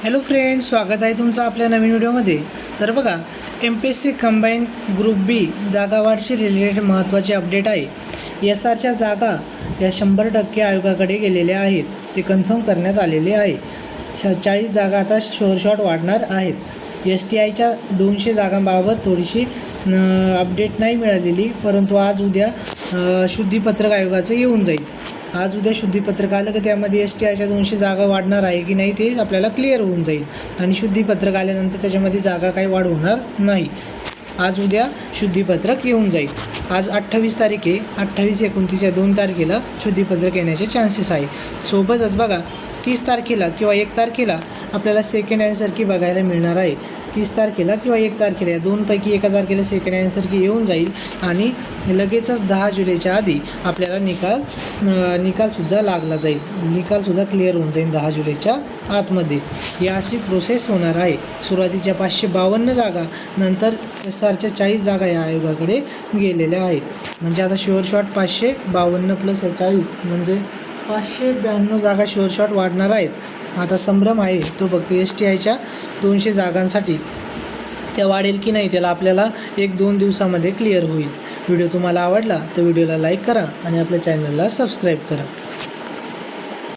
Hello friends, स्वागत आहे तुमचं आपल्या नवीन व्हिडिओमध्ये। तर बघा, MPSC कंबाईन ग्रुप बी जागावाढशी रिलेटेड महत्त्वाचे अपडेट आहे। SRच्या जागा या 100% आयोगाकडे गेलेल्या आहेत, ते कन्फर्म करण्यात आलेले आहे। 40 जागा आता शॉर्ट वाढणार आहेत। STIच्या 200 जागांबाबत थोडीशी अपडेट नाही मिळालेली, परंतु आज उद्या शुद्धीपत्रक आयोगाचं येऊन जाईल। आज उद्या शुद्धीपत्रक आलं की त्यामध्ये STIच्या 200 जागा वाढणार आहे की नाही ते आपल्याला क्लिअर होऊन जाईल, आणि शुद्धीपत्रक आल्यानंतर त्याच्यामध्ये जागा काही वाढ होणार नाही। आज उद्या शुद्धीपत्रक येऊन जाईल। आज 28 तारीख आहे, 28-29 या 2 तारखेला शुद्धीपत्रक येण्याचे चान्सेस आहे। सोबतच बघा, 30 तारखेला किंवा 1 तारखेला आपल्याला सेकंड आन्सर की बघायला मिळणार आहे। 30 तारखेला किंवा 1 तारखेला या दोनपैकी एका तारखेला सेकंड आन्सर की येऊन जाईल, आणि लगेचच 10 जुलैच्या आधी आपल्याला निकालसुद्धा लागला जाईल। निकालसुद्धा क्लिअर होऊन जाईल 10 जुलैच्या आतमध्ये। ही अशी प्रोसेस होणार आहे। सुरुवातीच्या 552 जागा, नंतर SRच्या 40 जागा या आयोगाकडे गेलेल्या आहेत। म्हणजे आता शॉर्ट 552 + 40 म्हणजे 592 जागा शॉर्ट वाढणार आहेत। आता संभ्रम आहे तो फक्त STIच्या 200 जागांसाठी। त्या वाढेल की नाही त्याला आपल्याला 1-2 दिवसामध्ये क्लिअर होईल। व्हिडिओ तुम्हाला आवडला तर व्हिडिओला लाईक करा आणि आपल्या चॅनलला सबस्क्राईब करा।